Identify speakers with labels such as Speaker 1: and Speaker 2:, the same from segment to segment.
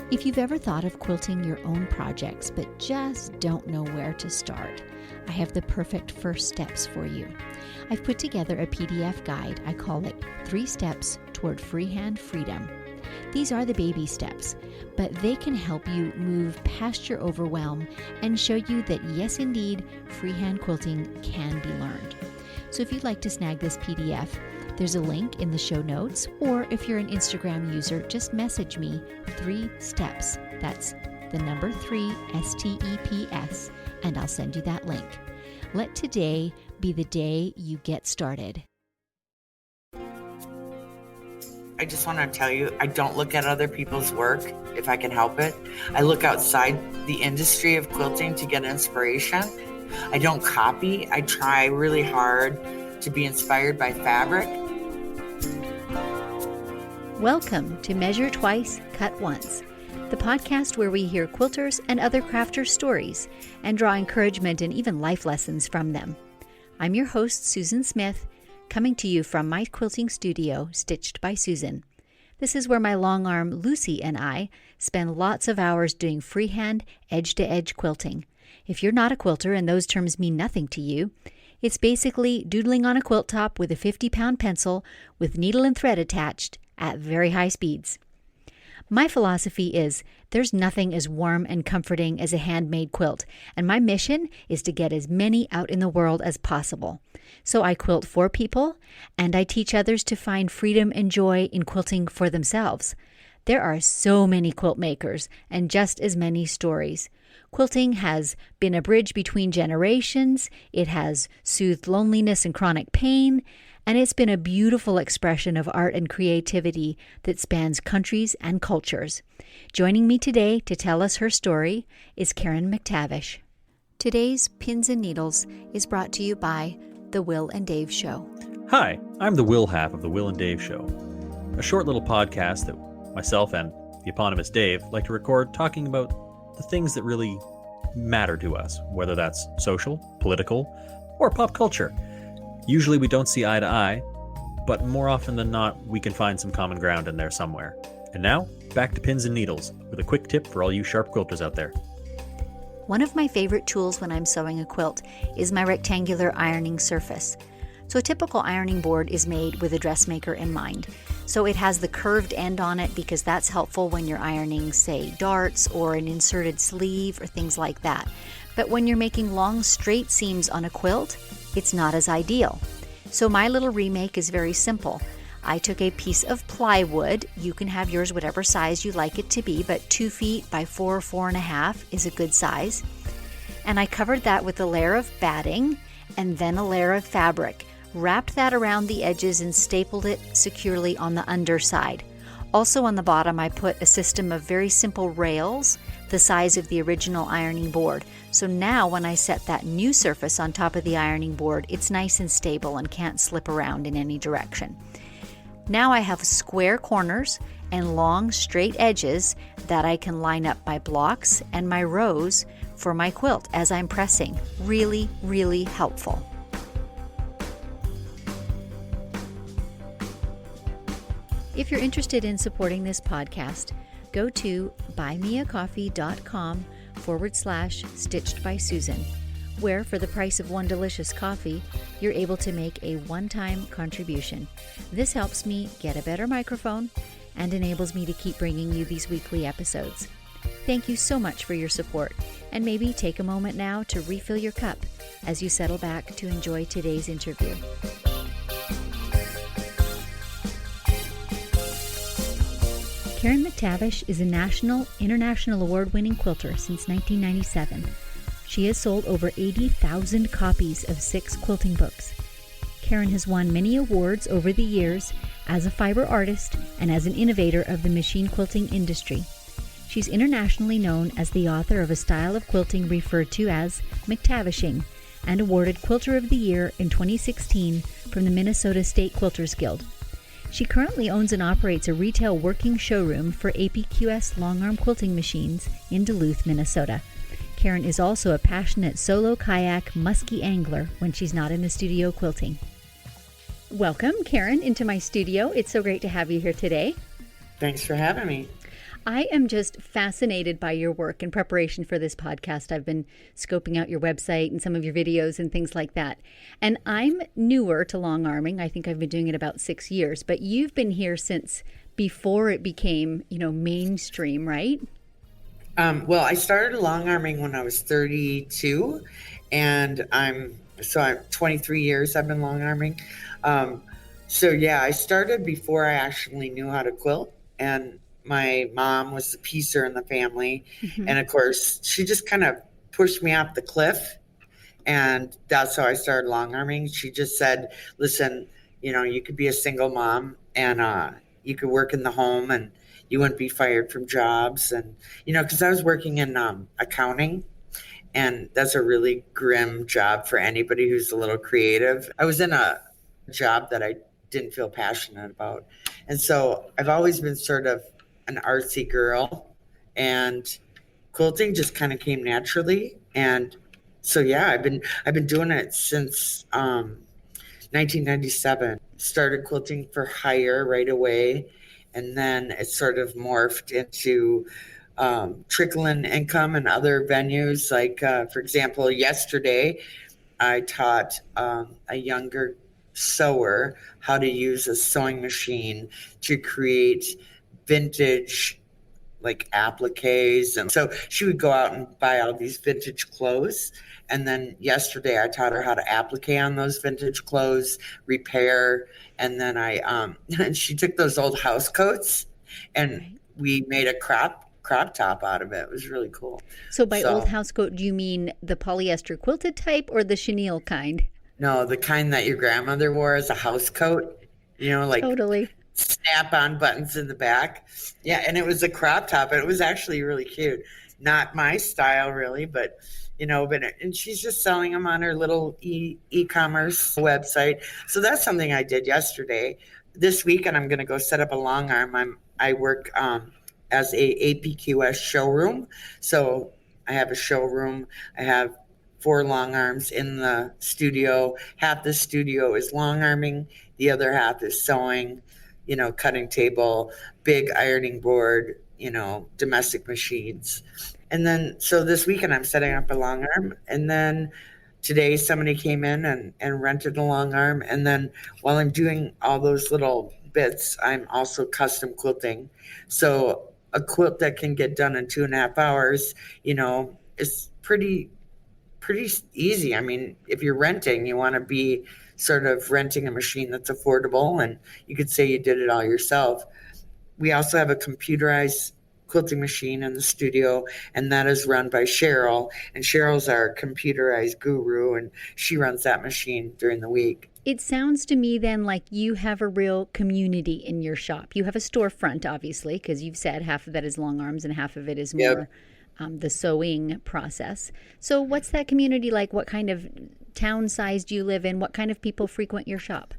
Speaker 1: If you've ever thought of quilting your own projects but just don't know where to start, I have the perfect first steps for you. I've put together a PDF guide. I call it 3 Steps Toward Freehand Freedom. These are the baby steps, but they can help you move past your overwhelm and show you that yes, indeed, freehand quilting can be learned. So if you'd like to snag this PDF, there's a link in the show notes, or if you're an Instagram user, just message me 3 steps. That's the number 3 STEPS, and I'll send you that link. Let today be the day you get started.
Speaker 2: I just want to tell you, I don't look at other people's work if I can help it. I look outside the industry of quilting to get inspiration. I don't copy. I try really hard to be inspired by fabric.
Speaker 1: Welcome to Measure Twice, Cut Once, the podcast where we hear quilters and other crafters' stories and draw encouragement and even life lessons from them. I'm your host, Susan Smith, coming to you from my quilting studio, Stitched by Susan. This is where my long arm Lucy and I spend lots of hours doing freehand, edge-to-edge quilting. If you're not a quilter and those terms mean nothing to you, it's basically doodling on a quilt top with a 50-pound pencil with needle and thread attached at very high speeds. My philosophy is there's nothing as warm and comforting as a handmade quilt, and my mission is to get as many out in the world as possible. So I quilt for people, and I teach others to find freedom and joy in quilting for themselves. There are so many quilt makers and just as many stories. Quilting has been a bridge between generations, it has soothed loneliness and chronic pain, and it's been a beautiful expression of art and creativity that spans countries and cultures. Joining me today to tell us her story is Karen McTavish. Today's Pins and Needles is brought to you by The Will and Dave Show.
Speaker 3: Hi, I'm the Will half of The Will and Dave Show, a short little podcast that myself and the eponymous Dave like to record talking about the things that really matter to us, whether that's social, political, or pop culture. Usually we don't see eye to eye, but more often than not, we can find some common ground in there somewhere. And now, back to Pins and Needles, with a quick tip for all you sharp quilters out there.
Speaker 1: One of my favorite tools when I'm sewing a quilt is my rectangular ironing surface. So a typical ironing board is made with a dressmaker in mind. So it has the curved end on it because that's helpful when you're ironing, say, darts or an inserted sleeve or things like that. But when you're making long straight seams on a quilt, it's not as ideal. So my little remake is very simple. I took a piece of plywood. You can have yours whatever size you like it to be, but 2 feet by 4.5 is a good size. And I covered that with a layer of batting and then a layer of fabric. Wrapped that around the edges and stapled it securely on the underside. Also on the bottom, I put a system of very simple rails, the size of the original ironing board. So now when I set that new surface on top of the ironing board, it's nice and stable and can't slip around in any direction. Now I have square corners and long straight edges that I can line up my blocks and my rows for my quilt as I'm pressing. Really, really helpful. If you're interested in supporting this podcast, go to buymeacoffee.com/Stitched by Susan, where for the price of one delicious coffee, you're able to make a one-time contribution. This helps me get a better microphone and enables me to keep bringing you these weekly episodes. Thank you so much for your support, and maybe take a moment now to refill your cup as you settle back to enjoy today's interview. Karen McTavish is a national, international award-winning quilter since 1997. She has sold over 80,000 copies of 6 quilting books. Karen has won many awards over the years as a fiber artist and as an innovator of the machine quilting industry. She's internationally known as the author of a style of quilting referred to as McTavishing and awarded Quilter of the Year in 2016 from the Minnesota State Quilters Guild. She currently owns and operates a retail working showroom for APQS long-arm quilting machines in Duluth, Minnesota. Karen is also a passionate solo kayak muskie angler when she's not in the studio quilting. Welcome, Karen, into my studio. It's so great to have you here today.
Speaker 2: Thanks for having me.
Speaker 1: I am just fascinated by your work. In preparation for this podcast, I've been scoping out your website and some of your videos and things like that. And I'm newer to long arming. I think I've been doing it about 6 years, but you've been here since before it became, mainstream, right?
Speaker 2: Well, I started long arming when I was 32, and I'm 23 years I've been long arming. So yeah, I started before I actually knew how to quilt, and my mom was the piecer in the family.
Speaker 1: Mm-hmm.
Speaker 2: And of course, she just kind of pushed me off the cliff, and that's how I started long arming. She just said, listen, you could be a single mom, and you could work in the home, and you wouldn't be fired from jobs. And, because I was working in accounting, and that's a really grim job for anybody who's a little creative. I was in a job that I didn't feel passionate about. And so I've always been sort of an artsy girl, and quilting just kind of came naturally. And so, yeah, I've been doing it since 1997. Started quilting for hire right away. And then it sort of morphed into trickling income in other venues. Like, for example, yesterday I taught a younger sewer how to use a sewing machine to create vintage like appliques. And so she would go out and buy all these vintage clothes. And then yesterday I taught her how to applique on those vintage clothes, repair. And then and she took those old house coats and we made a crop top out of it. It was really cool.
Speaker 1: So by old house coat, do you mean the polyester quilted type or the chenille kind?
Speaker 2: No, the kind that your grandmother wore as a house coat, like
Speaker 1: totally
Speaker 2: snap-on buttons in the back. Yeah, and it was a crop top, and it was actually really cute. Not my style, really, but and she's just selling them on her little e-commerce website. So that's something I did yesterday. This weekend, I'm going to go set up a long arm. I work as a APQS showroom, so I have a showroom. I have 4 long arms in the studio. Half the studio is long arming, the other half is sewing. Cutting table, big ironing board, domestic machines. And then, so this weekend I'm setting up a long arm. And then today somebody came in and rented a long arm. And then while I'm doing all those little bits, I'm also custom quilting. So a quilt that can get done in 2.5 hours, is pretty easy. I mean, if you're renting, you want to be sort of renting a machine that's affordable, and you could say you did it all yourself. We also have a computerized quilting machine in the studio, and that is run by Cheryl. And Cheryl's our computerized guru, and she runs that machine during the week.
Speaker 1: It sounds to me then like you have a real community in your shop. You have a storefront, obviously, because you've said half of that is long arms and half of it is more the sewing process. So what's that community like? What kind of town size do you live in? What kind of people frequent your shop?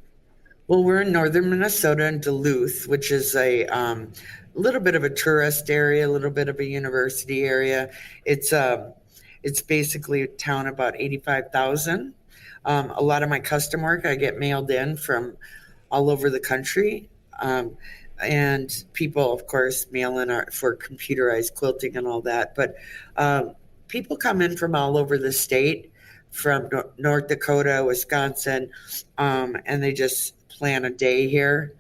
Speaker 2: Well, we're in northern Minnesota in Duluth, which is a little bit of a tourist area, a little bit of a university area. It's basically a town about 85,000. A lot of my custom work I get mailed in from all over the country. And people, of course, mail in for computerized quilting and all that. But people come in from all over the state, from North Dakota, Wisconsin, and they just plan a day here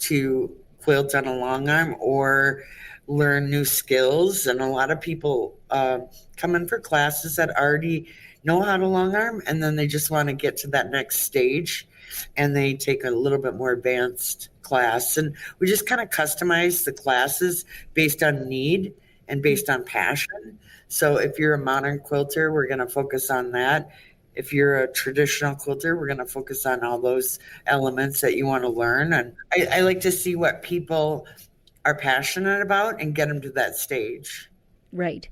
Speaker 2: to quilt on a long arm or learn new skills. And a lot of people come in for classes that already know how to long arm, and then they just want to get to that next stage, and they take a little bit more advanced class. And we just kind of customize the classes based on need and based on passion. So if you're a modern quilter, we're going to focus on that. If you're a traditional quilter, we're going to focus on all those elements that you want to learn. And I like to see what people are passionate about and get them to that stage.
Speaker 1: Right.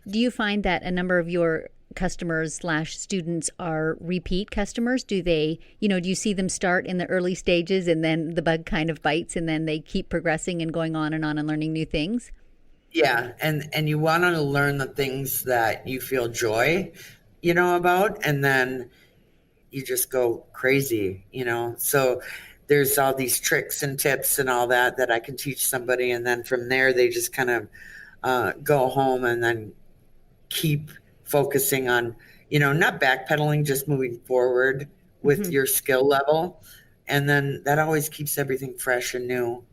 Speaker 1: Do you find that a number of your customers / students are repeat customers? Do they, do you see them start in the early stages and then the bug kind of bites and then they keep progressing and going on and learning new things?
Speaker 2: Yeah. And you want to learn the things that you feel joy, about, and then you just go crazy, So there's all these tricks and tips and all that I can teach somebody. And then from there, they just kind of go home and then keep focusing on, not backpedaling, just moving forward with your skill level. And then that always keeps everything fresh and new.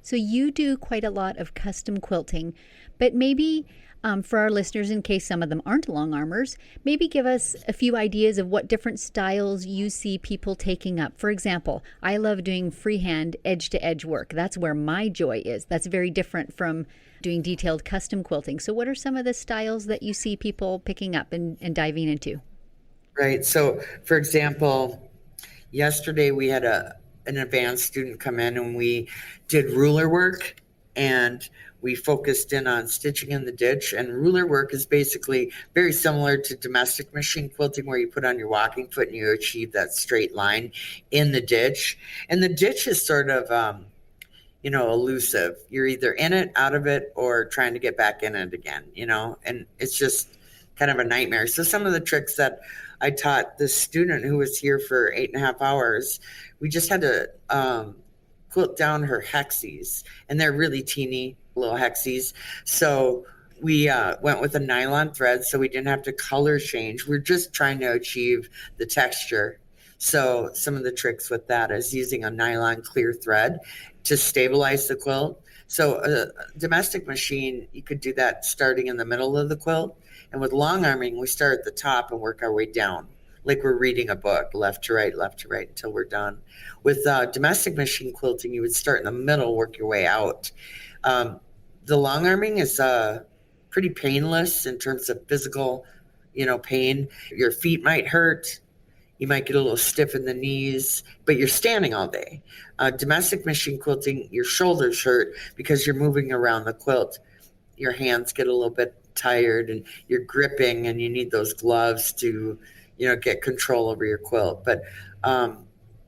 Speaker 1: So you do quite a lot of custom quilting, but maybe for our listeners, in case some of them aren't long armors, maybe give us a few ideas of what different styles you see people taking up. For example, I love doing freehand edge-to-edge work. That's where my joy is. That's very different from doing detailed custom quilting. So what are some of the styles that you see people picking up and diving into?
Speaker 2: Right. So, for example, yesterday we had an advanced student come in and we did ruler work, and we focused in on stitching in the ditch. And ruler work is basically very similar to domestic machine quilting, where you put on your walking foot and you achieve that straight line in the ditch. And the ditch is sort of, elusive. You're either in it, out of it, or trying to get back in it again, and it's just kind of a nightmare. So some of the tricks that I taught this student who was here for 8.5 hours, we just had to quilt down her hexies, and they're really teeny little hexies. So we went with a nylon thread, so we didn't have to color change. We're just trying to achieve the texture. So some of the tricks with that is using a nylon clear thread to stabilize the quilt. So a domestic machine, you could do that starting in the middle of the quilt. And with long arming, we start at the top and work our way down, like we're reading a book, left to right, until we're done. With domestic machine quilting, you would start in the middle, work your way out. The long arming is pretty painless in terms of physical, pain. Your feet might hurt. You might get a little stiff in the knees, but you're standing all day. Domestic machine quilting, your shoulders hurt because you're moving around the quilt. Your hands get a little bit tired and you're gripping, and you need those gloves to, get control over your quilt. But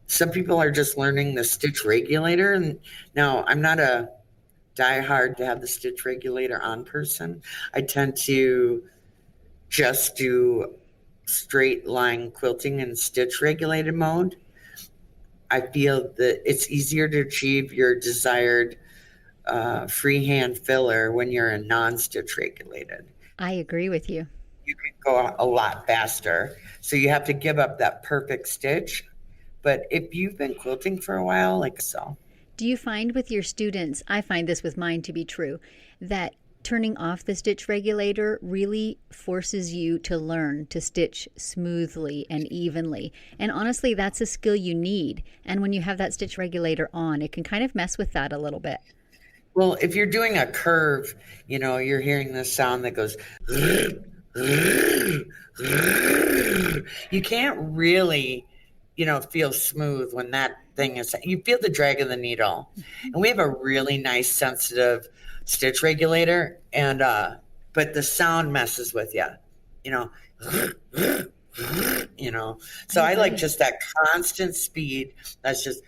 Speaker 2: some people are just learning the stitch regulator. And now I'm not a diehard to have the stitch regulator on person. I tend to just do straight line quilting in stitch regulated mode. I feel that it's easier to achieve your desired freehand filler when you're in non-stitch regulated.
Speaker 1: I agree with you.
Speaker 2: You can go a lot faster. So you have to give up that perfect stitch. But if you've been quilting for a while, like so.
Speaker 1: Do you find with your students, I find this with mine to be true, that turning off the stitch regulator really forces you to learn to stitch smoothly and evenly? And honestly, that's a skill you need. And when you have that stitch regulator on, it can kind of mess with that a little bit.
Speaker 2: Well, if you're doing a curve, you're hearing this sound that goes, you can't really, feel smooth when that thing is, you feel the drag of the needle. And we have a really nice sensitive stitch regulator, and but the sound messes with you, so I like just that constant speed that's just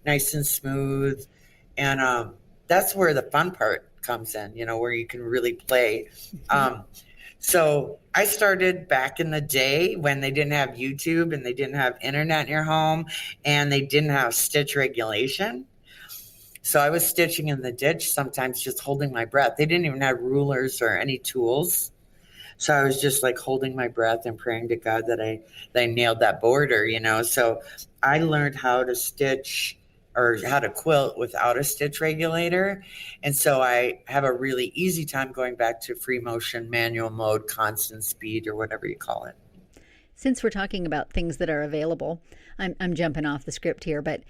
Speaker 2: nice and smooth. And that's where the fun part comes in, where you can really play. So I started back in the day when they didn't have YouTube and they didn't have internet in your home and they didn't have stitch regulation. So I was stitching in the ditch, sometimes just holding my breath. They didn't even have rulers or any tools. So I was just like holding my breath and praying to God that I nailed that border, So I learned how to stitch or how to quilt without a stitch regulator. And so I have a really easy time going back to free motion, manual mode, constant speed, or whatever you call it.
Speaker 1: Since we're talking about things that are available, I'm jumping off the script here, but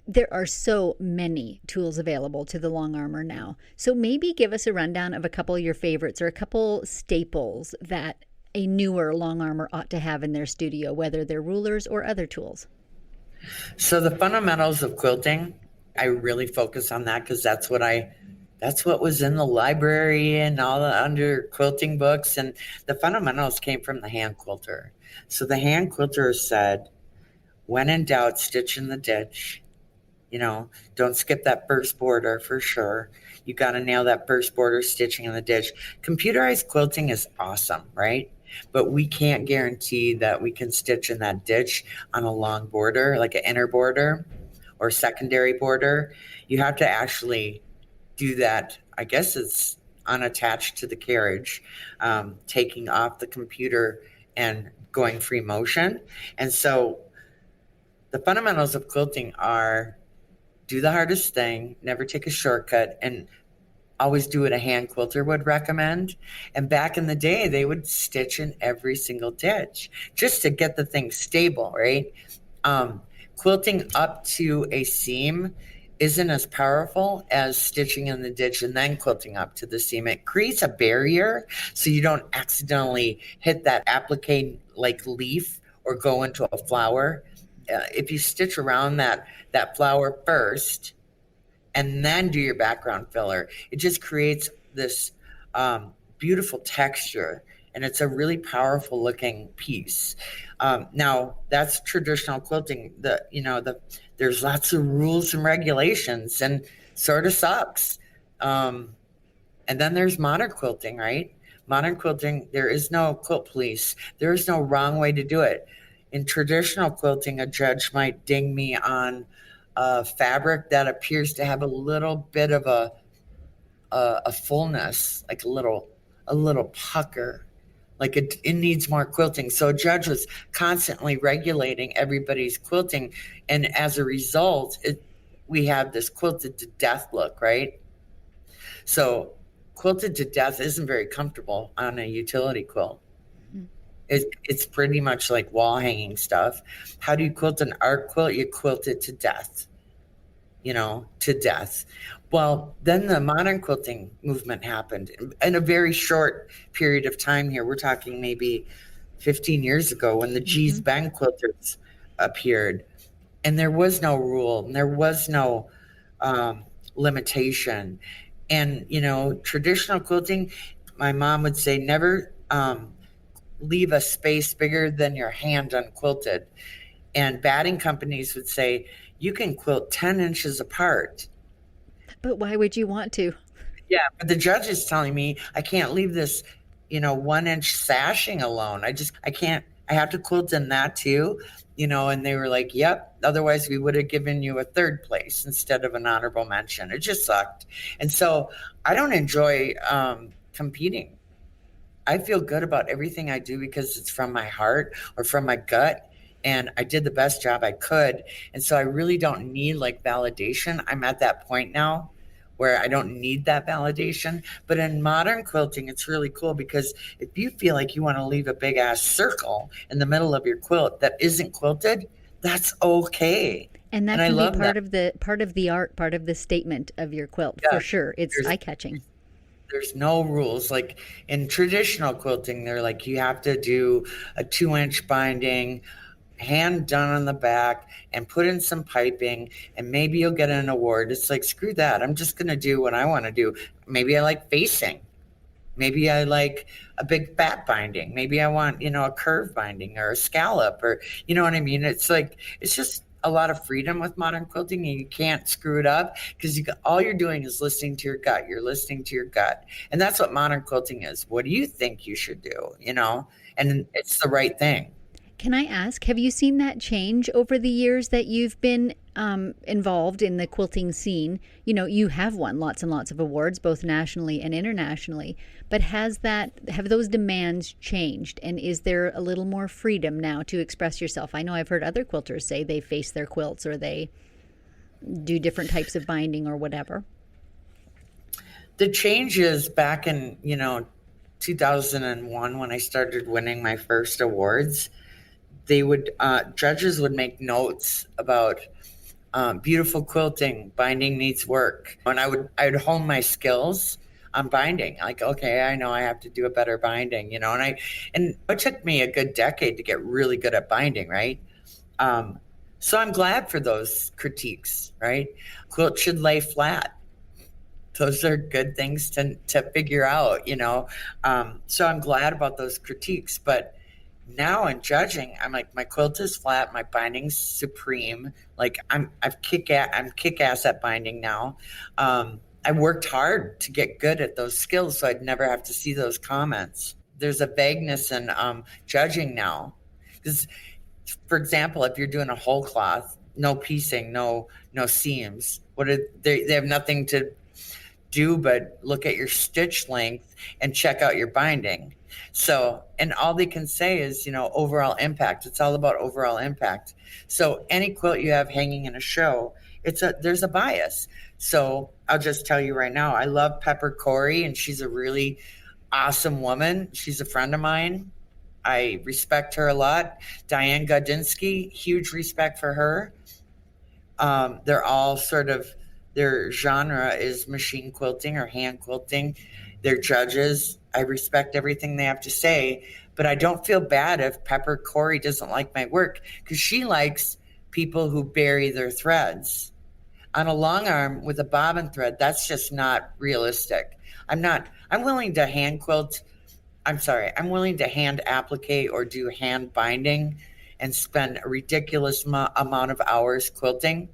Speaker 1: there are so many tools available to the long armor now. So maybe give us a rundown of a couple of your favorites or a couple staples that a newer long armor ought to have in their studio, whether they're rulers or other tools.
Speaker 2: So the fundamentals of quilting, I really focus on that because that's what was in the library and all the under quilting books. And the fundamentals came from the hand quilter. So the hand quilter said, when in doubt, stitch in the ditch. Don't skip that first border for sure. You got to nail that first border stitching in the ditch. Computerized quilting is awesome, right? But we can't guarantee that we can stitch in that ditch on a long border, like an inner border or secondary border. You have to actually do that. I guess it's unattached to the carriage, taking off the computer and going free motion. And so the fundamentals of quilting are do the hardest thing, never take a shortcut, and always do what a hand quilter would recommend. And back in the day, they would stitch in every single ditch just to get the thing stable, right? Quilting up to a seam isn't as powerful as stitching in the ditch and then quilting up to the seam. It creates a barrier so you don't accidentally hit that applique like leaf or go into a flower. If you stitch around that flower first and then do your background filler, it just creates this beautiful texture, and it's a really powerful looking piece. Now that's traditional quilting. There's lots of rules and regulations, and sort of sucks. And then there's modern quilting, right? Modern quilting, there is no quilt police. There is no wrong way to do it. In traditional quilting, a judge might ding me on a fabric that appears to have a little bit of a fullness, like a little pucker, like it needs more quilting. So a judge was constantly regulating everybody's quilting, and as a result, we have this quilted to death look, right? So quilted to death isn't very comfortable on a utility quilt. It's pretty much like wall hanging stuff. How do you quilt an art quilt? You quilt it to death, to death. Well, then the modern quilting movement happened in a very short period of time here. We're talking maybe 15 years ago when the Gee's Bend quilters appeared. And there was no rule, and there was no limitation. And, traditional quilting, my mom would say, never leave a space bigger than your hand unquilted. And batting companies would say, you can quilt 10 inches apart.
Speaker 1: But why would you want to?
Speaker 2: Yeah, but the judge is telling me I can't leave this, 1 inch sashing alone. I can't, I have to quilt in that too, and they were like, yep, otherwise we would have given you a third place instead of an honorable mention. It just sucked. And so I don't enjoy competing. I feel good about everything I do because it's from my heart or from my gut, and I did the best job I could. And so I really don't need validation. I'm at that point now where I don't need that validation. But in modern quilting, it's really cool because if you feel like you want to leave a big ass circle in the middle of your quilt that isn't quilted, that's okay.
Speaker 1: And that can be part of the art, part of the statement of your quilt, for sure. It's eye-catching.
Speaker 2: There's no rules. Like in traditional quilting, they're like, you have to do a 2-inch binding, hand done on the back, and put in some piping, and maybe you'll get an award. It's like, screw that. I'm just going to do what I want to do. Maybe I like facing. Maybe I like a big fat binding. Maybe I want, a curve binding or a scallop, or, you know what I mean? It's like, it's just a lot of freedom with modern quilting, and you can't screw it up because all you're doing is listening to your gut. You're listening to your gut. And that's what modern quilting is. What do you think you should do? And it's the right thing.
Speaker 1: Can I ask, have you seen that change over the years that you've been involved in the quilting scene? You have won lots and lots of awards, both nationally and internationally, but have those demands changed? And is there a little more freedom now to express yourself? I know I've heard other quilters say they face their quilts or they do different types of binding or whatever.
Speaker 2: The changes back in, 2001 when I started winning my first awards, judges would make notes about beautiful quilting, binding needs work. And I would hone my skills on binding. Like, okay, I know I have to do a better binding, and it took me a good decade to get really good at binding, right? So I'm glad for those critiques, right? Quilt should lay flat. Those are good things to figure out, So I'm glad about those critiques, but Now in judging, I'm like, my quilt is flat, my binding's supreme. Like I'm kick ass at binding now. I worked hard to get good at those skills so I'd never have to see those comments. There's a vagueness in judging now. Because, for example, if you're doing a whole cloth, no piecing, no seams, they have nothing to do but look at your stitch length and check out your binding. So, and all they can say is, overall impact. It's all about overall impact. So any quilt you have hanging in a show, there's a bias. So I'll just tell you right now, I love Pepper Corey, and she's a really awesome woman. She's a friend of mine. I respect her a lot. Diane Godinsky, huge respect for her. They're all their genre is machine quilting or hand quilting. They're judges. I respect everything they have to say, but I don't feel bad if Pepper Corey doesn't like my work, because she likes people who bury their threads. On a long arm with a bobbin thread, that's just not realistic. I'm willing to hand applique or do hand binding and spend a ridiculous amount of hours quilting.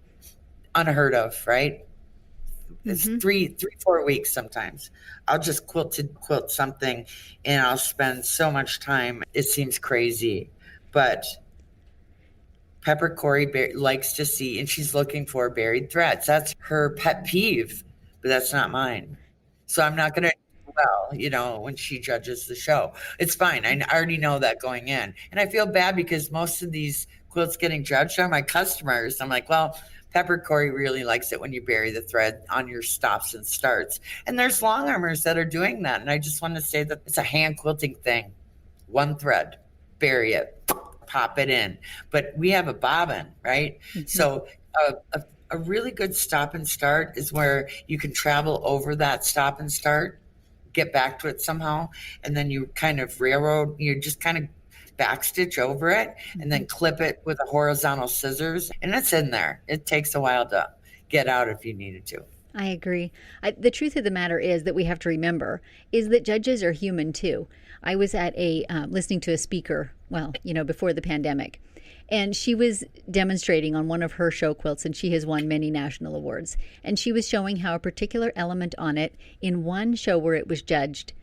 Speaker 2: Unheard of, right? It's 3-4 weeks sometimes. I'll just quilt something and I'll spend so much time. It seems crazy, but Pepper Corey likes to see, and she's looking for buried threads. That's her pet peeve, but that's not mine. So I'm not going to do well, when she judges the show. It's fine. I already know that going in. And I feel bad because most of these quilts getting judged are my customers. I'm like, well, Pepper Corey really likes it when you bury the thread on your stops and starts. And there's long armers that are doing that. And I just want to say that it's a hand quilting thing. One thread, bury it, pop it in. But we have a bobbin, right? Mm-hmm. So a really good stop and start is where you can travel over that stop and start, get back to it somehow, and then you kind of you just kind of backstitch over it and then clip it with a horizontal scissors, and it's in there. It takes a while to get out if you needed to.
Speaker 1: I agree. The truth of the matter is that we have to remember is that judges are human too. I was at listening to a speaker, before the pandemic, and she was demonstrating on one of her show quilts, and she has won many national awards. And she was showing how a particular element on it in one show where it was judged,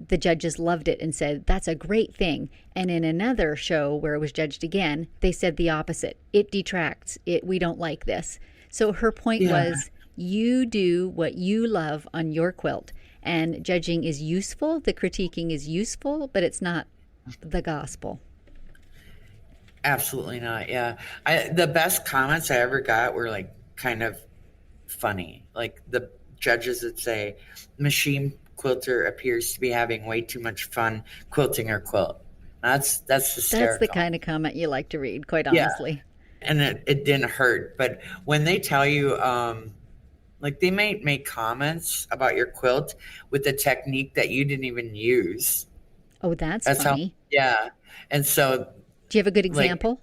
Speaker 1: the judges loved it and said, that's a great thing. And in another show where it was judged again, they said the opposite. It detracts. We don't like this. So her point was, you do what you love on your quilt. And judging is useful. The critiquing is useful, but it's not the gospel.
Speaker 2: Absolutely not. Yeah. The best comments I ever got were like kind of funny. Like the judges would say, machine quilter appears to be having way too much fun quilting her quilt. That's hysterical.
Speaker 1: That's the kind of comment you like to read, quite honestly.
Speaker 2: Yeah. And it didn't hurt. But when they tell you, they may make comments about your quilt with a technique that you didn't even use.
Speaker 1: Oh, that's funny.
Speaker 2: And so,
Speaker 1: do you have a good example?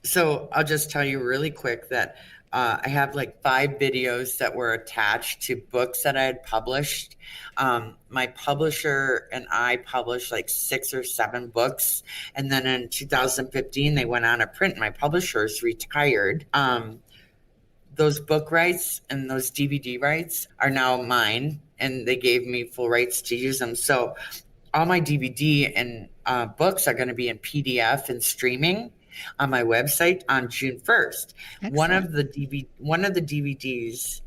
Speaker 2: So I'll just tell you really quick that I have 5 videos that were attached to books that I had published. My publisher and I published 6 or 7 books. And then in 2015, they went on a print. My publishers retired. Those book rights and those DVD rights are now mine, and they gave me full rights to use them. So all my DVD and books are going to be in PDF and streaming on my website on June 1st. Excellent. One of the DVDs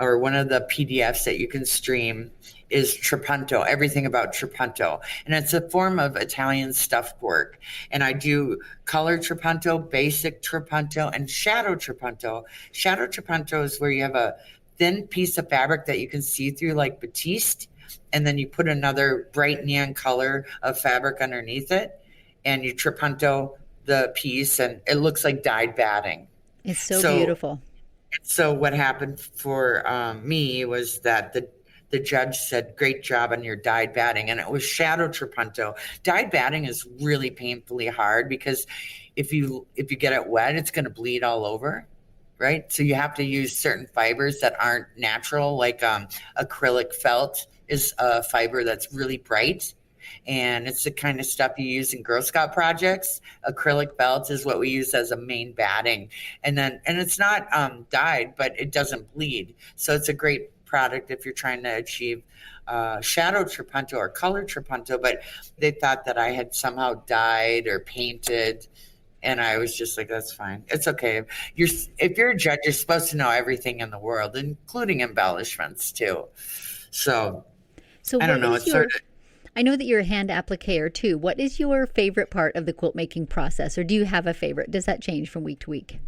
Speaker 2: or one of the PDFs that you can stream is Trapunto, everything about Trapunto. And it's a form of Italian stuffed work. And I do color Trapunto, basic Trapunto, and shadow Trapunto. Shadow Trapunto is where you have a thin piece of fabric that you can see through like batiste, and then you put another bright neon color of fabric underneath it, and you Trapunto the piece, and it looks like dyed batting.
Speaker 1: It's so beautiful.
Speaker 2: So what happened for me was that the judge said, great job on your dyed batting. And it was shadow Trapunto. Dyed batting is really painfully hard because if you get it wet, it's going to bleed all over, right? So you have to use certain fibers that aren't natural, like acrylic felt is a fiber that's really bright. And it's the kind of stuff you use in Girl Scout projects. Acrylic felt is what we use as a main batting. And it's not dyed, but it doesn't bleed. So it's a great product if you're trying to achieve shadow trapunto or color trapunto. But they thought that I had somehow dyed or painted. And I was just like, that's fine. It's okay. If you're a judge, you're supposed to know everything in the world, including embellishments too. So I don't know.
Speaker 1: I know that you're a hand appliquer too. What is your favorite part of the quilt making process, or do you have a favorite? Does that change from week to week?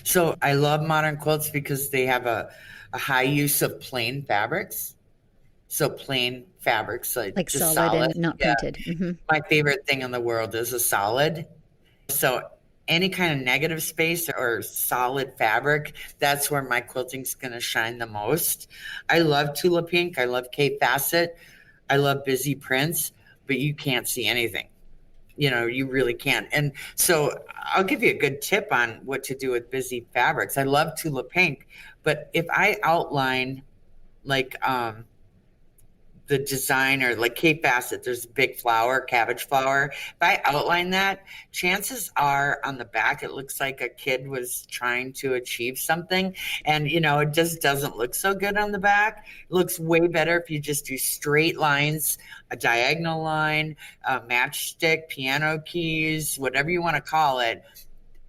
Speaker 2: So I love modern quilts because they have a high use of plain fabrics. So plain fabrics, like just
Speaker 1: solid and not printed. Mm-hmm.
Speaker 2: My favorite thing in the world is a solid. So any kind of negative space or solid fabric, that's where my quilting's going to shine the most. I love Tula Pink. I love Kate Fassett. I love busy prints, but you can't see anything. You really can't. And so I'll give you a good tip on what to do with busy fabrics. I love Tula Pink, but if I outline like the designer, like Kate Fassett, there's a big flower, cabbage flower. If I outline that, chances are on the back, it looks like a kid was trying to achieve something. And, it just doesn't look so good on the back. It looks way better if you just do straight lines, a diagonal line, a matchstick, piano keys, whatever you want to call it.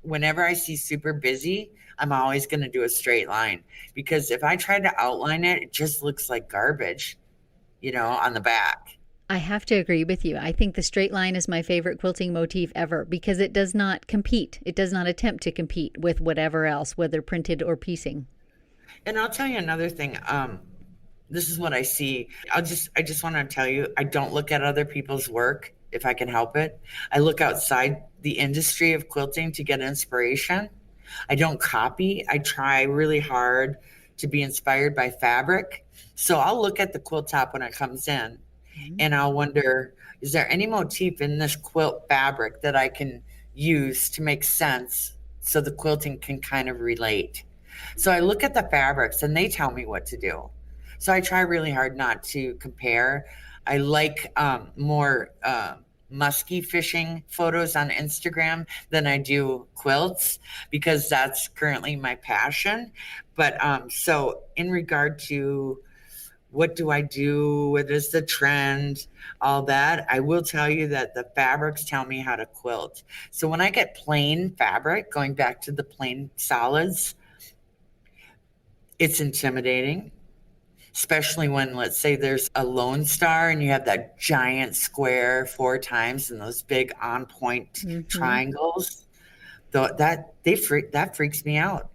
Speaker 2: Whenever I see super busy, I'm always going to do a straight line, because if I try to outline it, it just looks like garbage. On the back.
Speaker 1: I have to agree with you. I think the straight line is my favorite quilting motif ever because it does not compete. It does not attempt to compete with whatever else, whether printed or piecing.
Speaker 2: And I'll tell you another thing. This is what I see. I just want to tell you, I don't look at other people's work if I can help it. I look outside the industry of quilting to get inspiration. I don't copy. I try really hard to be inspired by fabric. So I'll look at the quilt top when it comes in, and I'll wonder, is there any motif in this quilt fabric that I can use to make sense so the quilting can kind of relate? So I look at the fabrics and they tell me what to do. So I try really hard not to compare. I like more musky fishing photos on Instagram than I do quilts, because that's currently my passion. But so in regard to what do I do? What is the trend? All that. I will tell you that the fabrics tell me how to quilt. So when I get plain fabric, going back to the plain solids, it's intimidating, especially when, let's say, there's a Lone Star and you have that giant square 4 times and those big on point triangles. That freaks me out.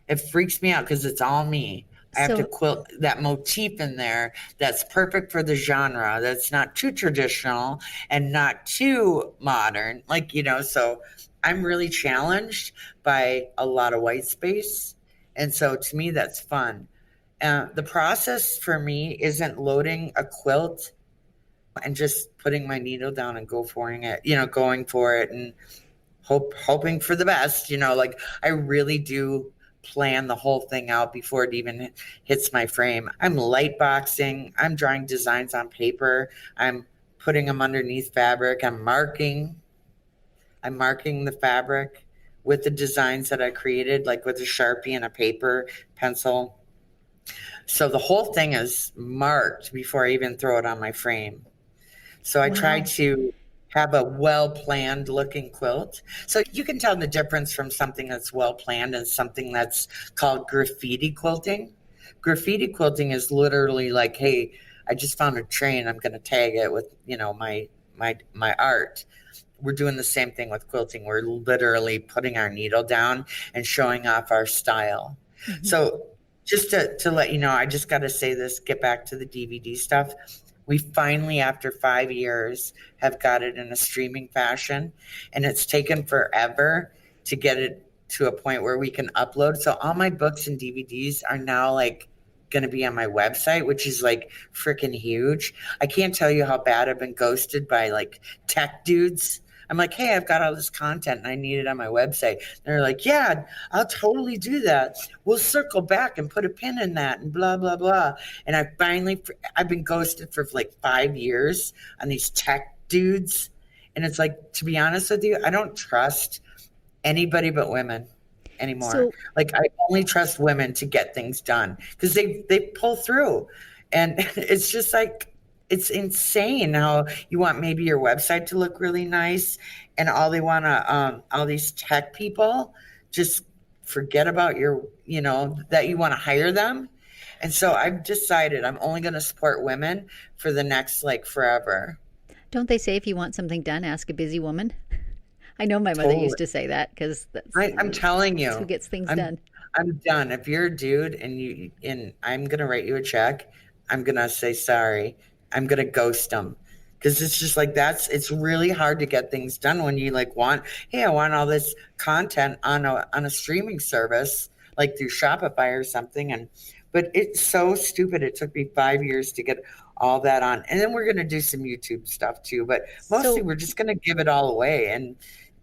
Speaker 2: It freaks me out because it's all me. I have to quilt that motif in there that's perfect for the genre, that's not too traditional and not too modern. So I'm really challenged by a lot of white space. And so to me, that's fun. The process for me isn't loading a quilt and just putting my needle down and going for it and hoping for the best. I really do plan the whole thing out before it even hits my frame. I'm light boxing. I'm drawing designs on paper. I'm putting them underneath fabric. I'm marking the fabric with the designs that I created, like with a Sharpie and a paper pencil. So the whole thing is marked before I even throw it on my frame. So I try to have a well-planned looking quilt. So you can tell the difference from something that's well-planned and something that's called graffiti quilting. Graffiti quilting is literally like, hey, I just found a tray and I'm going to tag it with, my art. We're doing the same thing with quilting. We're literally putting our needle down and showing off our style. Mm-hmm. So just to let you know, I just got to say this, get back to the DVD stuff. We finally, after 5 years, have got it in a streaming fashion, and it's taken forever to get it to a point where we can upload. So all my books and DVDs are now going to be on my website, which is freaking huge. I can't tell you how bad I've been ghosted by tech dudes I'm like, hey, I've got all this content and I need it on my website. They're like, yeah, I'll totally do that. We'll circle back and put a pin in that and blah, blah, blah. And I've been ghosted for like 5 years on these tech dudes. And it's like, to be honest with you, I don't trust anybody but women anymore.
Speaker 1: So,
Speaker 2: like, I only trust women to get things done because they pull through. And it's just like, it's insane how you want maybe your website to look really nice, and all they want to, all these tech people just forget about that you want to hire them. And so I've decided I'm only going to support women for the next, like, forever.
Speaker 1: don't they say if you want something done, ask a busy woman? I know my mother used to say that because
Speaker 2: I'm telling you,
Speaker 1: that's who gets things
Speaker 2: I'm,
Speaker 1: done.
Speaker 2: I'm done. If you're a dude and I'm going to write you a check, I'm going to say sorry. I'm going to ghost them. Because it's just like it's really hard to get things done when you like I want all this content on a streaming service, like through Shopify or something. But it's so stupid. It took me 5 years to get all that on. And then we're going to do some YouTube stuff too. But mostly we're just going to give it all away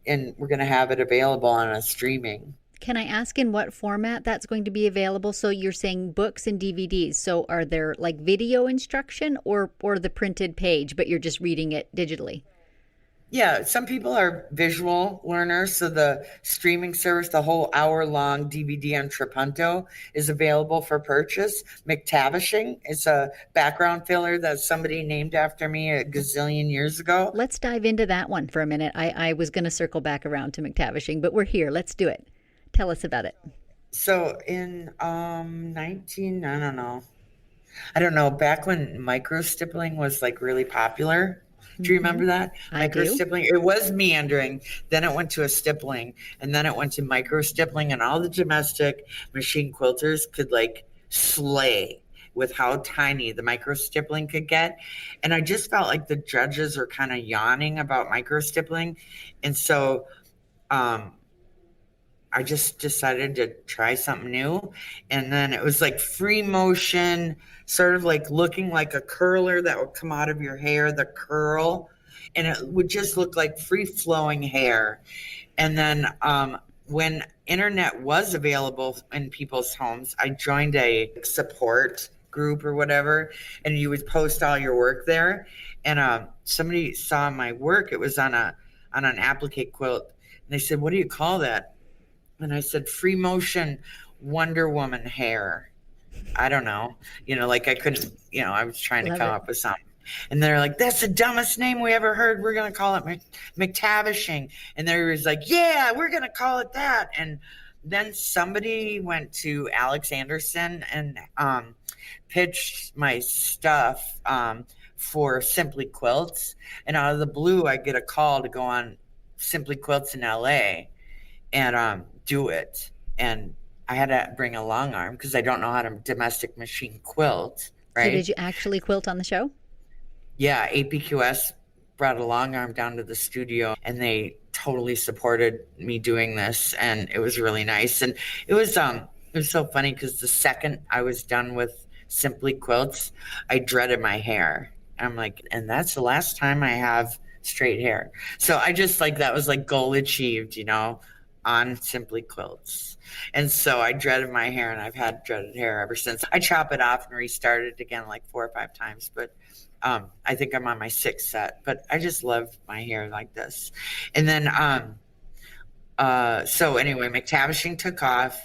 Speaker 2: and we're going to have it available on a streaming.
Speaker 1: Can I ask in what format that's going to be available? So you're saying books and DVDs. So are there like video instruction or the printed page, but you're just reading it digitally?
Speaker 2: Yeah, some people are visual learners. So the streaming service, the whole hour-long DVD on Trapunto is available for purchase. McTavishing is a background filler that somebody named after me a gazillion years ago.
Speaker 1: Let's dive into that one for a minute. I was going to circle back around to McTavishing, but we're here. Let's do it. Tell us about it.
Speaker 2: So in I don't know, back when microstippling was like really popular. Do you remember that?
Speaker 1: I do.
Speaker 2: Microstippling. It was meandering. Then it went to a stippling, and then it went to microstippling, and all the domestic machine quilters could like slay with how tiny the microstippling could get. And I just felt like the judges are kind of yawning about microstippling. And so I just decided to try something new. And then it was like free motion, sort of like looking like a curler that would come out of your hair, the curl. And it would just look like free flowing hair. And then when internet was available in people's homes, I joined a support group or whatever, and you would post all your work there. And somebody saw my work. It was on an applique quilt. And they said, "What do you call that?" And I said, "Free motion Wonder Woman hair." I don't know. Like I couldn't, I was trying to come up with something. And they're like, "That's the dumbest name we ever heard. We're going to call it McTavishing." And they was like, "Yeah, we're going to call it that." And then somebody went to Alex Anderson and pitched my stuff for Simply Quilts. And out of the blue, I get a call to go on Simply Quilts in LA and do it. And I had to bring a long arm because I don't know how to domestic machine quilt, right?
Speaker 1: So did you actually quilt on the show?
Speaker 2: Yeah, APQS brought a long arm down to the studio and they totally supported me doing this, and it was really nice. And it was so funny because the second I was done with Simply Quilts, I dreaded my hair. I'm like, and that's the last time I have straight hair. So I just that was like goal achieved, on Simply Quilts. And so I dreaded my hair, and I've had dreaded hair ever since. I chop it off and restart it again like 4 or 5 times, but I think I'm on my 6th set. But I just love my hair like this. And then so anyway, McTavishing took off.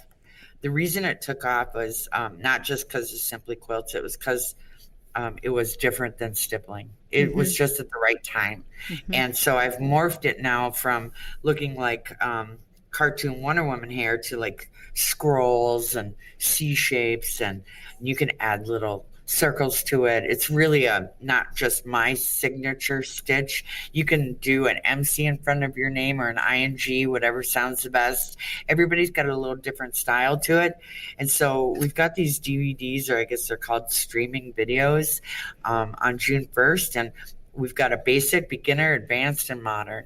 Speaker 2: The reason it took off was not just because of Simply Quilts. It was because it was different than stippling. It was just at the right time. And so I've morphed it now from looking like cartoon Wonder Woman hair to like scrolls and C shapes, and you can add little circles to it. It's really not just my signature stitch. You can do an MC in front of your name or an ING, whatever sounds the best. Everybody's got a little different style to it. And so we've got these DVDs, or I guess they're called streaming videos, on June 1st. And we've got a basic, beginner, advanced, and modern.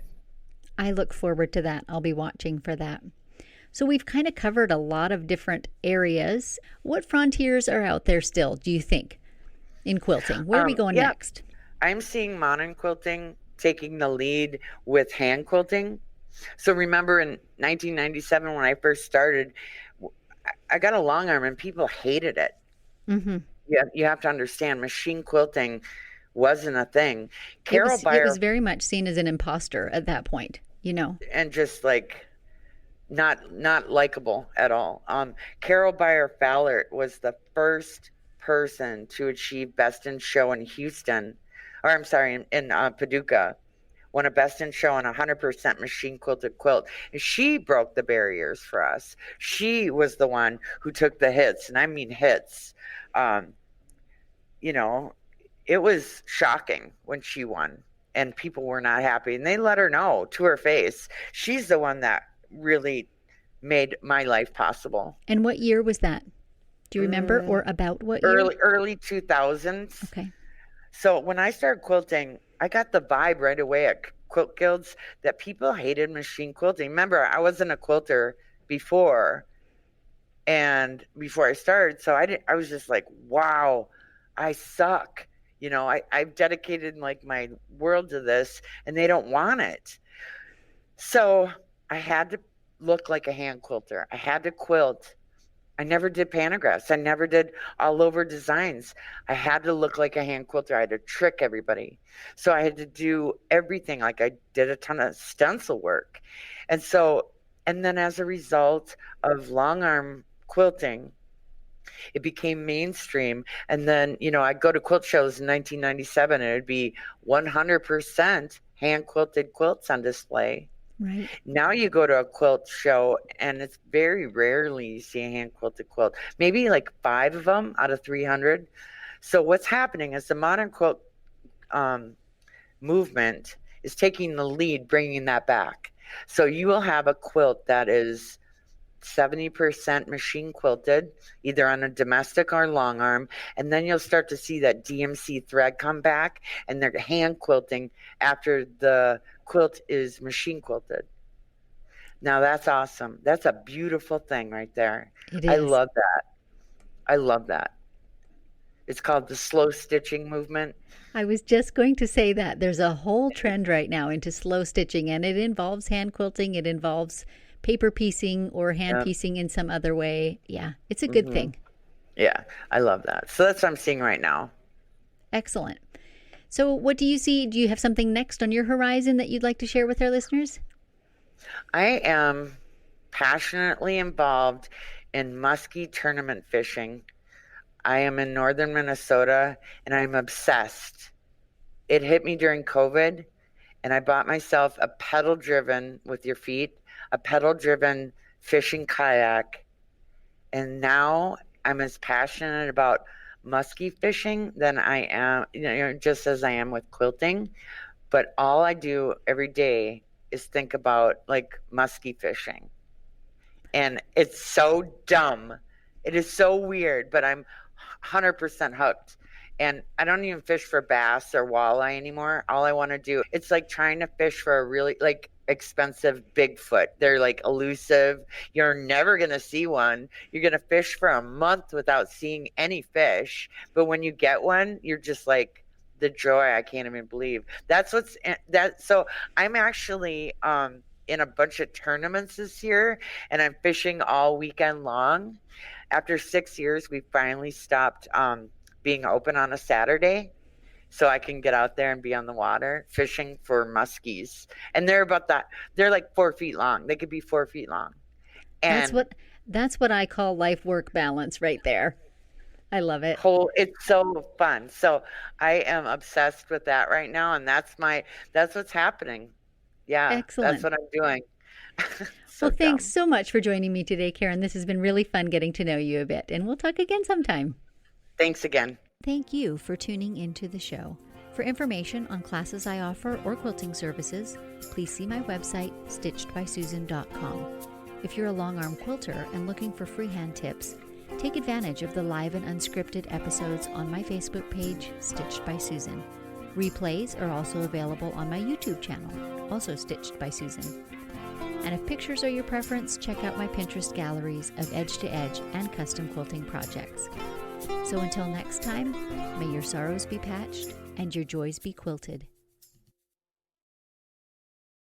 Speaker 1: I look forward to that. I'll be watching for that. So we've kind of covered a lot of different areas. What frontiers are out there still, do you think, in quilting? Where are we going next?
Speaker 2: I'm seeing modern quilting taking the lead with hand quilting. So remember in 1997 when I first started, I got a long arm and people hated it.
Speaker 1: Mm-hmm.
Speaker 2: You have to understand, machine quilting wasn't a thing.
Speaker 1: It was very much seen as an imposter at that point,
Speaker 2: and just like not likable at all. Carol Byer Fowler was the first person to achieve Best in Show in Houston, or I'm sorry, in Paducah. Won a Best in Show on 100% machine quilted quilt. And she broke the barriers for us. She was the one who took the hits, and I mean hits. It was shocking when she won, and people were not happy. And they let her know to her face. She's the one that really made my life possible.
Speaker 1: And what year was that? Do you remember, or about what year?
Speaker 2: Early 2000s.
Speaker 1: Okay.
Speaker 2: So when I started quilting, I got the vibe right away at Quilt Guilds that people hated machine quilting. Remember, I wasn't a quilter before I started, so I was just like, wow, I suck. I've dedicated like my world to this, and they don't want it. So I had to look like a hand quilter. I had to quilt. I never did pantographs. I never did all over designs. I had to look like a hand quilter. I had to trick everybody. So I had to do everything. Like I did a ton of stencil work. And then as a result of long arm quilting, it became mainstream. And then, I'd go to quilt shows in 1997 and it'd be 100% hand quilted quilts on display.
Speaker 1: Right.
Speaker 2: Now you go to a quilt show and it's very rarely you see a hand quilted quilt, maybe like 5 of them out of 300. So what's happening is the modern quilt movement is taking the lead, bringing that back. So you will have a quilt that is 70% machine quilted, either on a domestic or long arm, and then you'll start to see that DMC thread come back, and they're hand quilting after the quilt is machine quilted. Now that's awesome. That's a beautiful thing right there.
Speaker 1: It is.
Speaker 2: I love that. It's called the slow stitching movement.
Speaker 1: I was just going to say that there's a whole trend right now into slow stitching, and it involves hand quilting. It involves paper piecing or hand piecing in some other way. Yeah, it's a good thing.
Speaker 2: Yeah, I love that. So that's what I'm seeing right now.
Speaker 1: Excellent. So what do you see? Do you have something next on your horizon that you'd like to share with our listeners?
Speaker 2: I am passionately involved in muskie tournament fishing. I am in northern Minnesota and I'm obsessed. It hit me during COVID and I bought myself a pedal-driven, with your feet, a pedal-driven fishing kayak. And now I'm as passionate about muskie fishing than I am, just as I am with quilting. But all I do every day is think about like muskie fishing. And it's so dumb. It is so weird, but I'm 100% hooked. And I don't even fish for bass or walleye anymore. All I want to do, it's like trying to fish for a really like expensive Bigfoot. They're like elusive. You're never going to see one. You're going to fish for a month without seeing any fish. But when you get one, you're just like, the joy, I can't even believe. So I'm actually in a bunch of tournaments this year, and I'm fishing all weekend long. After 6 years, we finally stopped being open on a Saturday, so I can get out there and be on the water fishing for muskies. And they're about that. They're like 4 feet long. They could be 4 feet long. And
Speaker 1: that's what I call life-work balance right there. I love it.
Speaker 2: It's so fun. So I am obsessed with that right now, and that's what's happening. Yeah,
Speaker 1: excellent.
Speaker 2: That's what I'm doing.
Speaker 1: Thanks so much for joining me today, Karen. This has been really fun getting to know you a bit, and we'll talk again sometime.
Speaker 2: Thanks again.
Speaker 1: Thank you for tuning into the show. For information on classes I offer or quilting services, please see my website, stitchedbysusan.com. If you're a long-arm quilter and looking for freehand tips, take advantage of the live and unscripted episodes on my Facebook page, Stitched by Susan. Replays are also available on my YouTube channel, also Stitched by Susan. And if pictures are your preference, check out my Pinterest galleries of edge-to-edge and custom quilting projects. So until next time, may your sorrows be patched and your joys be quilted.